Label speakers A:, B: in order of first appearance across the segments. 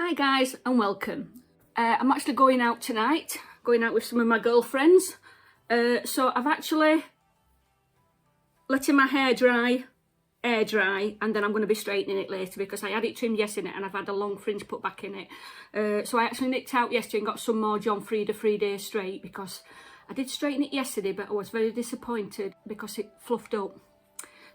A: Hi guys and welcome. I'm actually going out tonight, going out with some of my girlfriends. So I've actually letting my hair dry, air dry, and then I'm going to be straightening it later because I had it trimmed yesterday and I've had a long fringe put back in it. So I actually nicked out yesterday and got some more John Frieda 3 days straight because I did straighten it yesterday, but I was very disappointed because it fluffed up.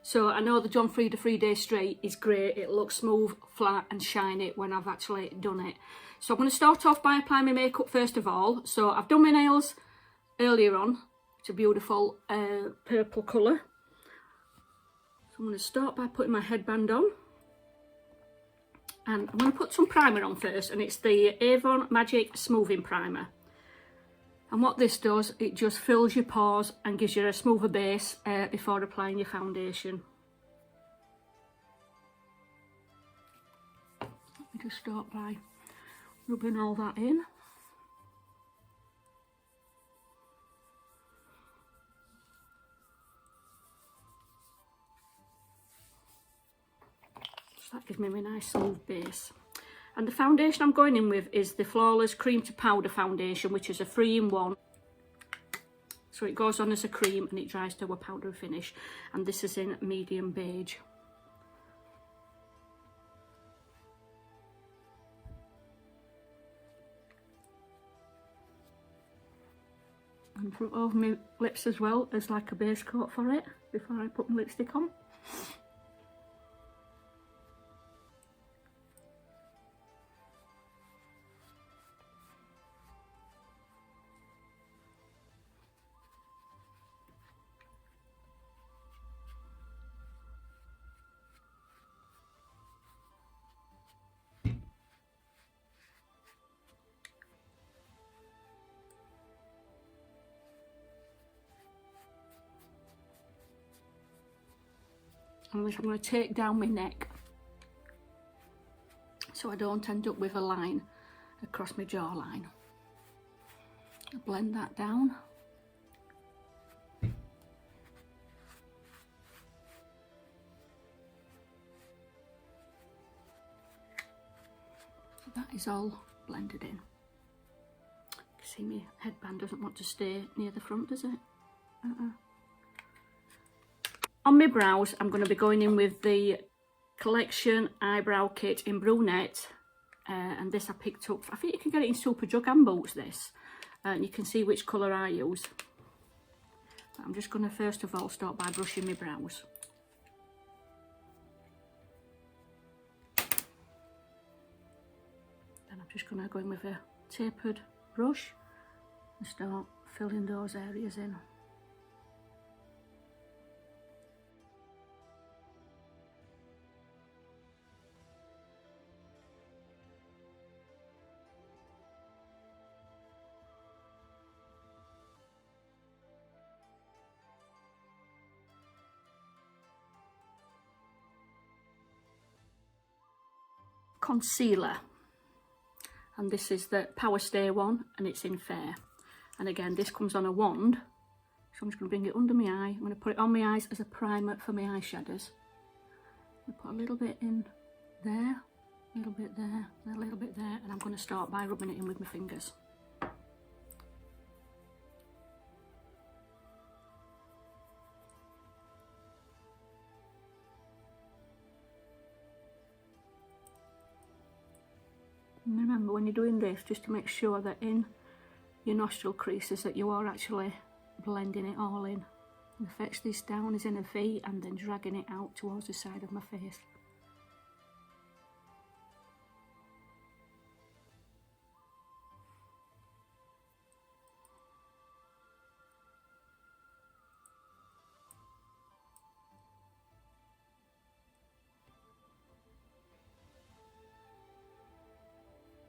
A: So I know the John Frieda 3 days straight is great. It looks smooth, flat and shiny when I've actually done it. So I'm going to start off by applying my makeup first of all. So I've done my nails earlier on. It's a beautiful purple colour. So I'm going to start by putting my headband on. And I'm going to put some primer on first, and it's the Avon Magic Smoothing Primer. And what this does, it just fills your pores and gives you a smoother base before applying your foundation. Let me just start by rubbing all that in. So that gives me a nice smooth base. And the foundation I'm going in with is the Flawless Cream to Powder Foundation, which is a 3-in-1. So it goes on as a cream and it dries to a powder finish. And this is in medium beige. And put over my lips as well as like a base coat for it before I put my lipstick on. And I'm going to take down my neck so I don't end up with a line across my jawline. Blend that down. So that is all blended in. You can see my headband doesn't want to stay near the front, does it? On my brows, I'm going to be going in with the Collection Eyebrow Kit in Brunette. And this I picked up, I think you can get it in Superdrug and Boots, this. And you can see which colour I use. But I'm just going to first of all start by brushing my brows. Then I'm just going to go in with a tapered brush and start filling those areas in. Concealer, and this is the Power Stay one and it's in Fair, and again this comes on a wand, so I'm just going to bring it under my eye. I'm going to put it on my eyes as a primer for my eyeshadows. I put a little bit in there, a little bit there, a little bit there, and I'm going to start by rubbing it in with my fingers. And remember, when you're doing this, just to make sure that in your nostril creases that you are actually blending it all in. And fetch this down as in a V and then dragging it out towards the side of my face.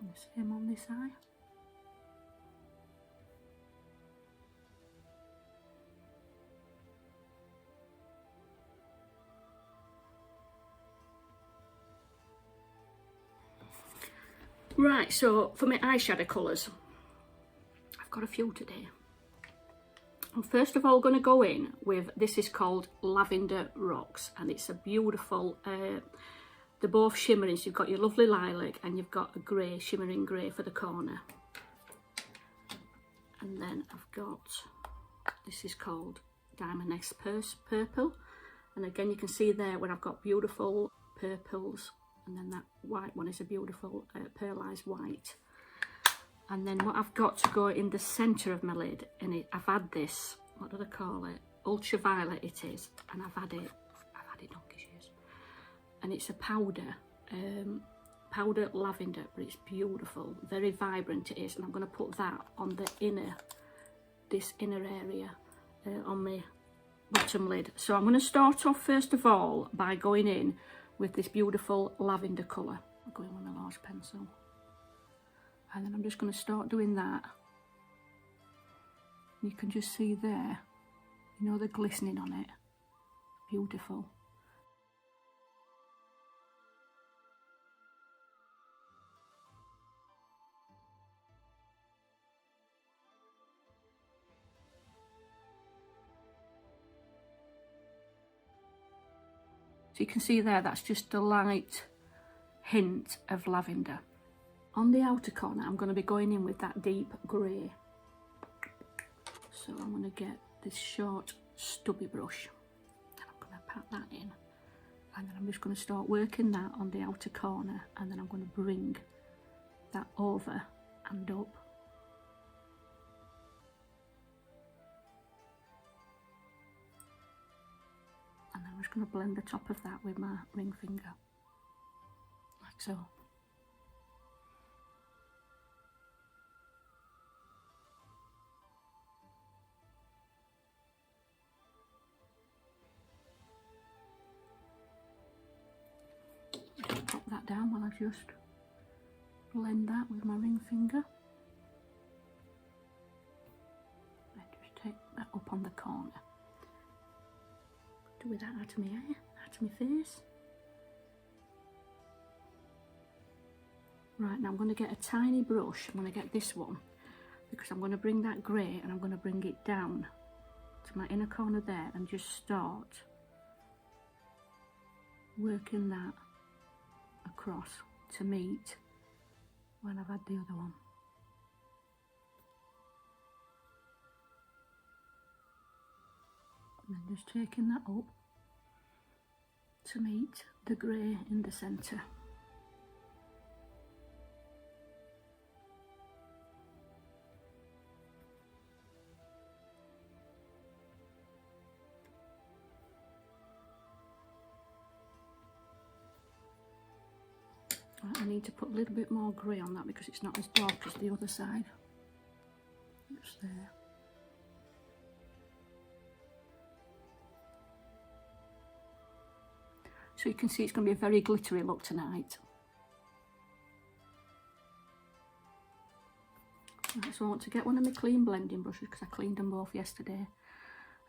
A: And the same on this eye. Right, so for my eyeshadow colours, I've got a few today. I'm first of all going to go in with, this is called Lavender Rocks, and it's a beautiful they're both shimmering. So you've got your lovely lilac and you've got a grey, shimmering grey for the corner. And then I've got, this is called Diamond X Purple. And again, you can see there where I've got beautiful purples, and then that white one is a beautiful pearlized white. And then what I've got to go in the centre of my lid, and I've had this, what do they call it? Ultraviolet it is, and I've had it donkey's years. And it's a powder, powder lavender, but it's beautiful, very vibrant it is. And I'm going to put that on the inner, this inner area on my bottom lid. So I'm going to start off first of all by going in with this beautiful lavender colour. I'll go in with my large pencil, and then I'm just going to start doing that. You can just see there, you know, the glistening on it, beautiful. So you can see there, that's just a light hint of lavender. On the outer corner, I'm going to be going in with that deep grey. So I'm going to get this short, stubby brush, and I'm going to pat that in. And then I'm just going to start working that on the outer corner, and then I'm going to bring that over and up. And then I'm just going to blend the top of that with my ring finger, like so. Just pop that down while I just blend that with my ring finger. And just take that up on the corner. Do with that out of my hair, out of my face. Right, now I'm going to get a tiny brush. I'm going to get this one, because I'm going to bring that grey and I'm going to bring it down to my inner corner there and just start working that across to meet when I've had the other one. And then just taking that up to meet the grey in the centre. Right, I need to put a little bit more grey on that because it's not as dark as the other side. Just there. So you can see it's going to be a very glittery look tonight. Right, so I want to get one of my clean blending brushes because I cleaned them both yesterday.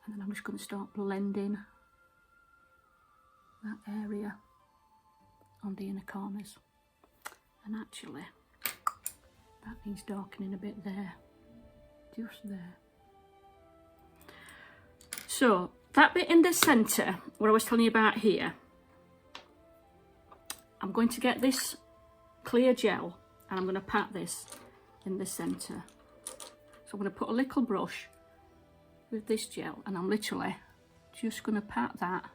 A: And then I'm just going to start blending that area on the inner corners. And actually, that needs darkening a bit there. Just there. So, that bit in the centre, what I was telling you about here, I'm going to get this clear gel and I'm going to pat this in the centre. So I'm going to put a little brush with this gel and I'm literally just going to pat that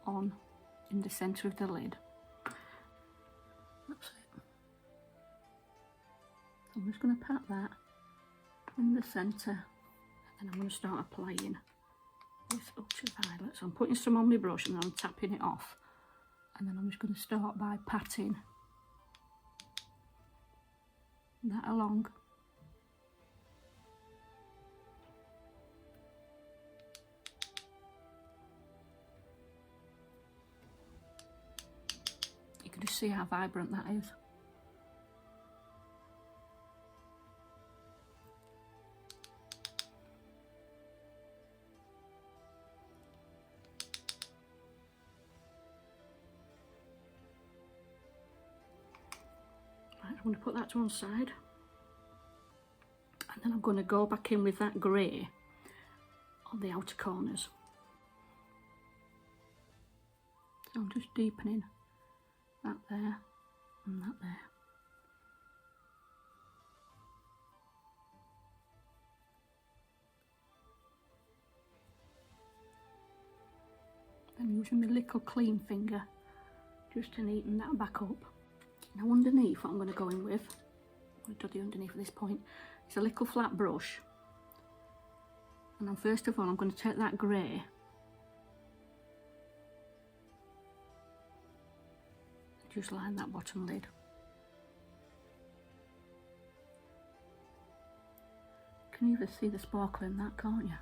A: on in the centre of the lid. That's it. So I'm just going to pat that in the centre and I'm going to start applying this ultraviolet. So I'm putting some on my brush and then I'm tapping it off. And then I'm just going to start by patting that along. You can just see how vibrant that is. I'm going to put that to one side and then I'm going to go back in with that grey on the outer corners. So I'm just deepening that there and that there. I'm using my little clean finger just to neaten that back up. Now underneath, what I'm going to go in with, I'm going to do the underneath at this point, it's a little flat brush. And then first of all, I'm going to take that grey just line that bottom lid. You can even see the sparkle in that, can't you?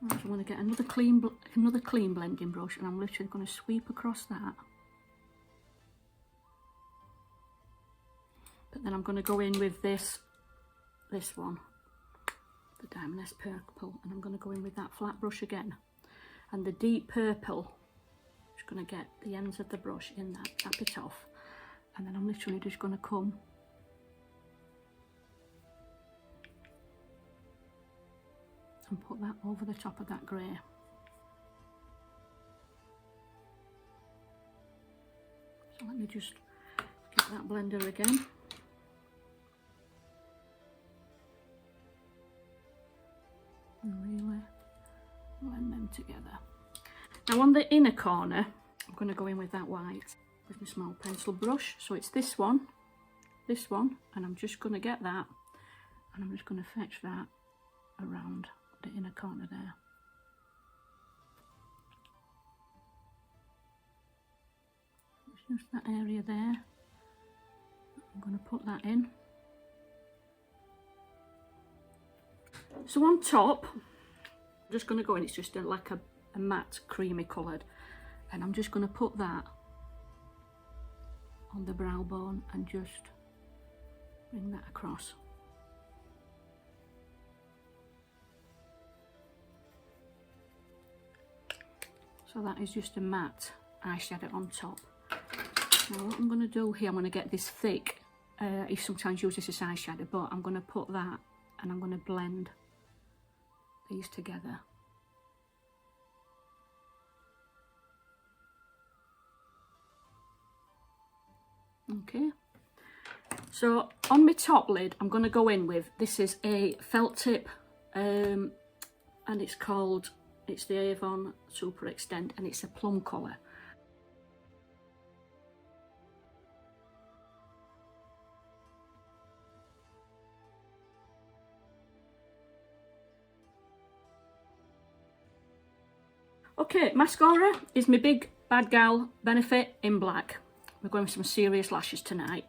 A: Right, I'm going to get another clean blending brush, and I'm literally going to sweep across that. But then I'm going to go in with this one, the Diamond Purple, and I'm going to go in with that flat brush again. And the deep purple, just going to get the ends of the brush in that, tap it off, and then I'm literally just going to come and put that over the top of that grey. So let me just get that blender again. And really blend them together. Now on the inner corner, I'm going to go in with that white with my small pencil brush. So it's this one, and I'm just going to get that, and I'm just going to fetch that around the inner corner there. It's just that area there. I'm going to put that in. So on top, I'm just going to go in, it's just like a matte creamy coloured, and I'm just going to put that on the brow bone and just bring that across. So that is just a matte eyeshadow on top. Now what I'm going to do here, I'm going to get this thick, you sometimes use this as eyeshadow, but I'm going to put that and I'm going to blend these together. Okay, so on my top lid, I'm going to go in with, this is a felt tip, and it's the Avon Super Extend, and it's a plum colour. Okay, mascara is my big bad gal Benefit in black. We're going for some serious lashes tonight.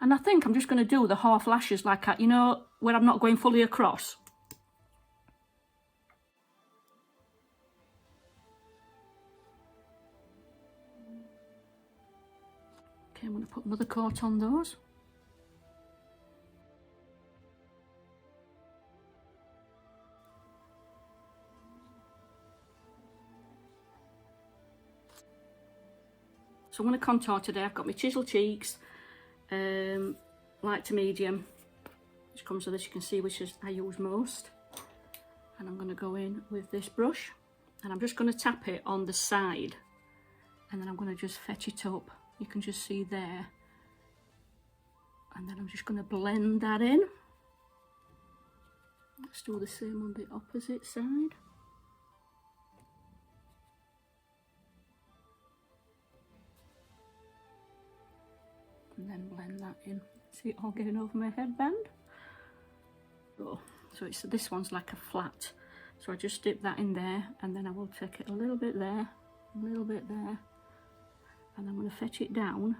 A: And I think I'm just going to do the half lashes like that, you know, where I'm not going fully across. Okay, I'm going to put another coat on those. So I'm going to contour today. I've got my chisel cheeks, light to medium, which comes with this, you can see which is I use most. And I'm going to go in with this brush, and I'm just going to tap it on the side, and then I'm going to just fetch it up. You can just see there. And then I'm just going to blend that in. Let's do the same on the opposite side. And then blend that in. See it all getting over my headband? So it's, this one's like a flat. So I just dip that in there, and then I will take it a little bit there, a little bit there, and I'm going to fetch it down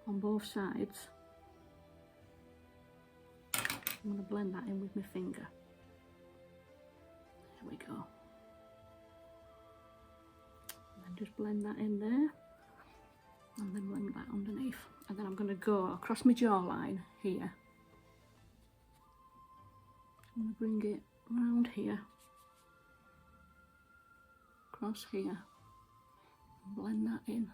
A: on both sides. I'm going to blend that in with my finger. There we go. And then just blend that in there, and then blend that underneath. And then I'm going to go across my jawline here. I'm going to bring it round here, across here, and blend that in.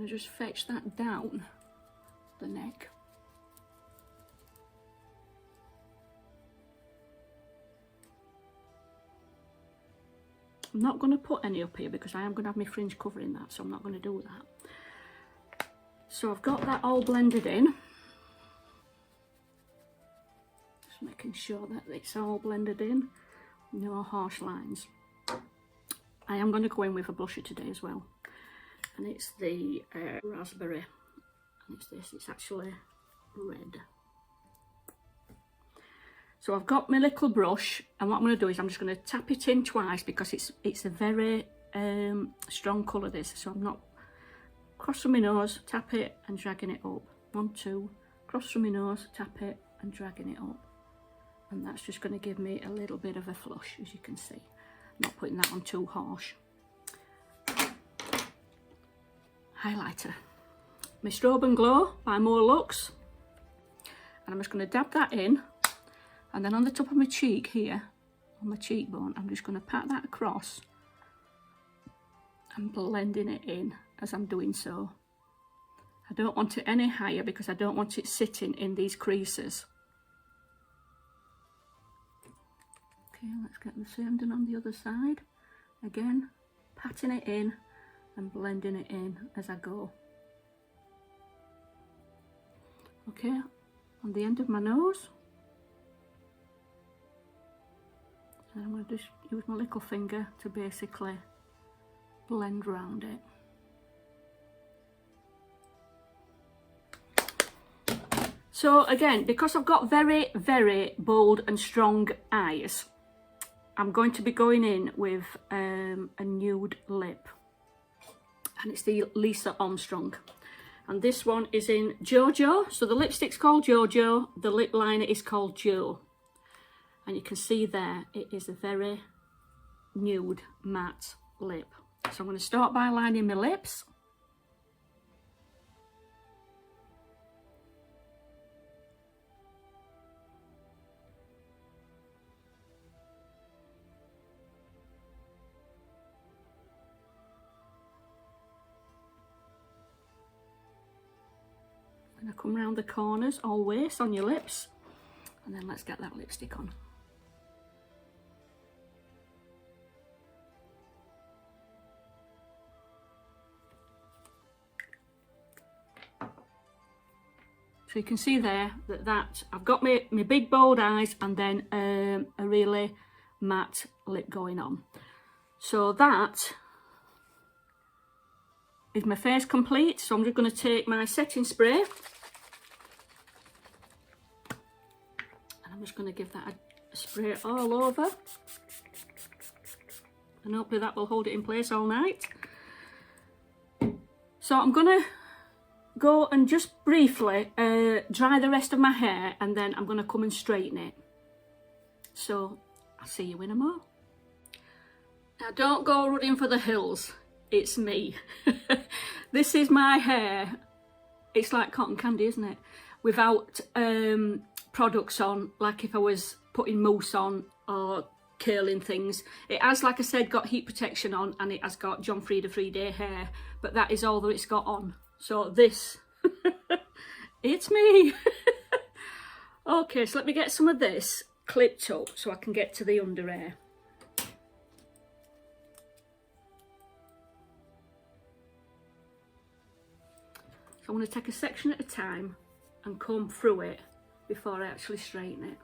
A: going to just fetch that down the neck. I'm not going to put any up here because I am going to have my fringe covering that, so I'm not going to do that. So I've got that all blended in. Just making sure that it's all blended in. No harsh lines. I am going to go in with a blusher today as well. And it's the raspberry. And it's this, it's actually red. So I've got my little brush, and what I'm going to do is I'm just going to tap it in twice because it's a very strong colour, this. So I'm not cross from my nose, tap it and dragging it up. 1, 2, cross from my nose, tap it and dragging it up. And that's just going to give me a little bit of a flush, as you can see. I'm not putting that on too harsh. Highlighter. My Strobe and Glow by More Looks. And I'm just going to dab that in. And then on the top of my cheek here, on my cheekbone, I'm just going to pat that across and blending it in as I'm doing so. I don't want it any higher because I don't want it sitting in these creases. Okay, let's get the same done on the other side. Again, patting it in and blending it in as I go. Okay, on the end of my nose. And I'm going to just use my little finger to basically blend around it. So again, because I've got very, very bold and strong eyes, I'm going to be going in with a nude lip. And it's the Lisa Armstrong. And this one is in Jojo. So the lipstick's called Jojo, the lip liner is called Joe. And you can see there, it is a very nude matte lip. So I'm going to start by lining my lips. I'm going to come round the corners always on your lips. And then let's get that lipstick on. So you can see there that I've got my big bold eyes and then a really matte lip going on. So that is my face complete. So I'm just going to take my setting spray and I'm just going to give that a spray all over, and hopefully that will hold it in place all night. So I'm going to go and just briefly dry the rest of my hair, and then I'm going to come and straighten it. So I'll see you in a mo. Now don't go running for the hills, it's me. This is my hair. It's like cotton candy, isn't it? Without products on, like if I was putting mousse on or curling things. It has, like I said, got heat protection on, and it has got John Frieda 3-day hair, but that is all that it's got on. So this, it's me. Okay, so let me get some of this clipped up so I can get to the under hair. So I'm going to take a section at a time and comb through it before I actually straighten it.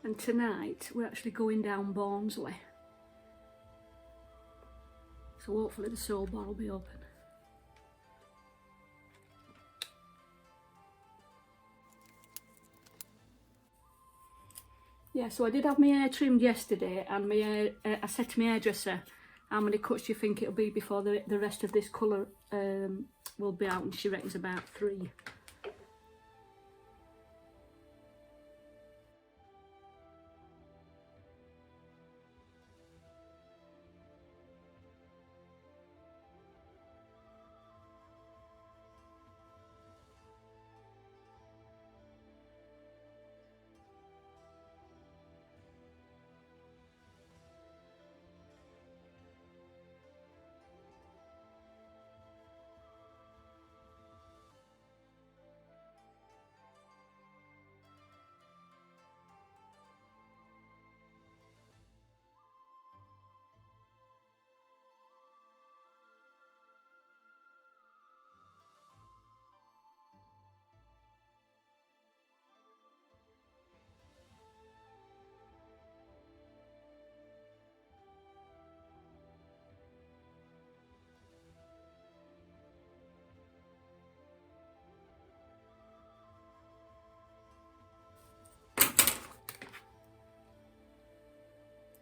A: And tonight we're actually going down Barnsley. So hopefully the soul bar will be open. Yeah, so I did have my hair trimmed yesterday, and my hair, I said to my hairdresser, how many cuts do you think it'll be before the rest of this colour will be out, and she reckons about 3.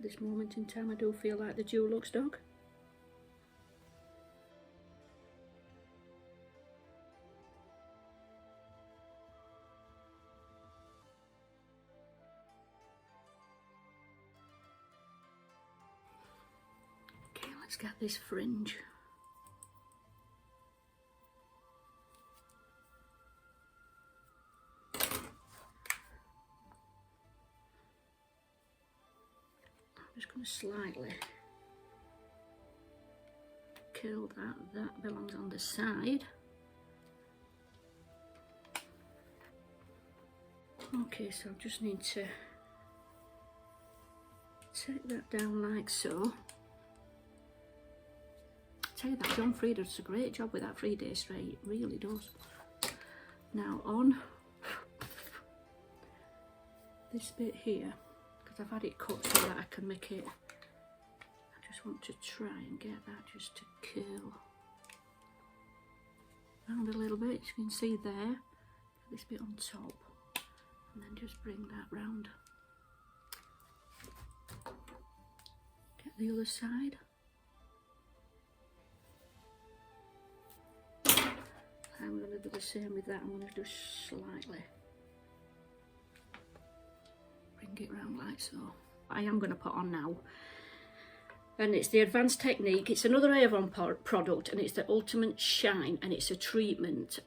A: At this moment in time I do feel like the Dulux dog. Okay, let's get this fringe. I'm just going to slightly curl that. That belongs on the side. Okay, so I just need to take that down like so. I tell you that John Frieda does a great job with that 3-day straight, it really does. Now on this bit here, because I've had it cut so that I can make it, I just want to try and get that just to curl round a little bit. You can see there, this bit on top, and then just bring that round. Get the other side. I'm going to do the same with that. I'm going to just slightly bring it round like so. I am going to put on now, and it's the Advanced Technique. It's another Avon product, and it's the Ultimate Shine, and it's a treatment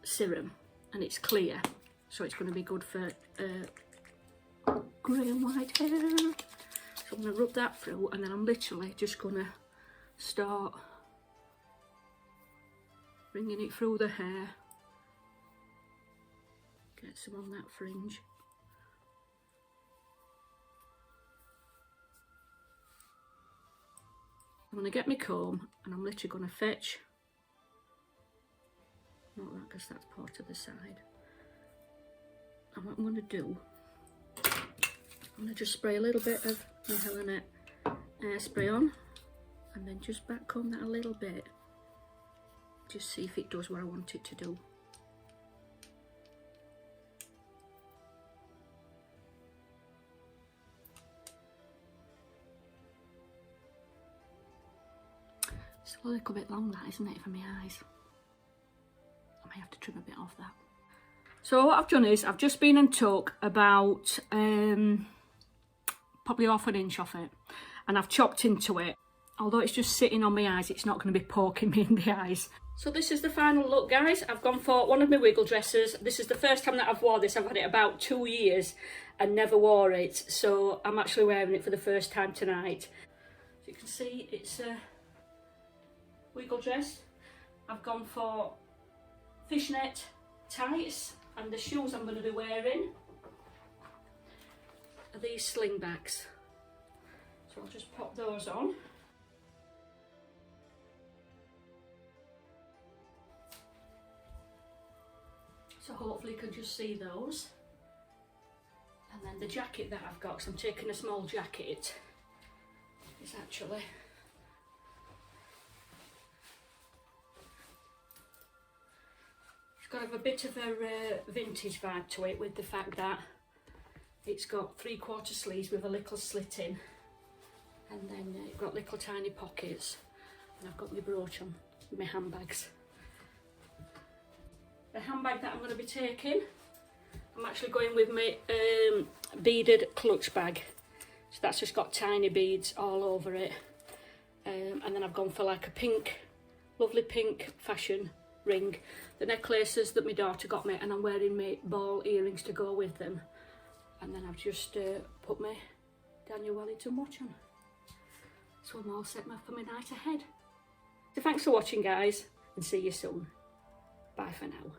A: serum, and it's clear, so it's going to be good for grey and white hair. So I'm going to rub that through, and then I'm literally just going to start bringing it through the hair. Get some on that fringe. I'm going to get my comb, and I'm literally going to fetch, not that because that's part of the side. And what I'm going to do, I'm going to just spray a little bit of my Helena Airspray on, and then just back comb that a little bit. Just see if it does what I want it to do. It's a little bit long, that, isn't it, for my eyes? I may have to trim a bit off that. So what I've done is I've just been and took about probably half an inch off it, and I've chopped into it. Although it's just sitting on my eyes, it's not going to be poking me in the eyes. So this is the final look, guys. I've gone for one of my wiggle dresses. This is the first time that I've worn this. I've had it about 2 years and never wore it. So I'm actually wearing it for the first time tonight. As you can see, it's a wiggle dress. I've gone for fishnet tights, and the shoes I'm going to be wearing are these slingbacks. So I'll just pop those on. So hopefully you can just see those. And then the jacket that I've got, because I'm taking a small jacket, is actually it's got a bit of a vintage vibe to it, with the fact that it's got 3/4 sleeves with a little slit in, and then it's got little tiny pockets, and I've got my brooch on with my handbags. The handbag that I'm going to be taking, I'm actually going with my beaded clutch bag. So that's just got tiny beads all over it. And then I've gone for like a pink, lovely pink fashion ring. The necklaces that my daughter got me, and I'm wearing my ball earrings to go with them. And then I've just put my Daniel Wellington watch on. So I'm all set for my night ahead. So thanks for watching, guys, and see you soon. Bye for now.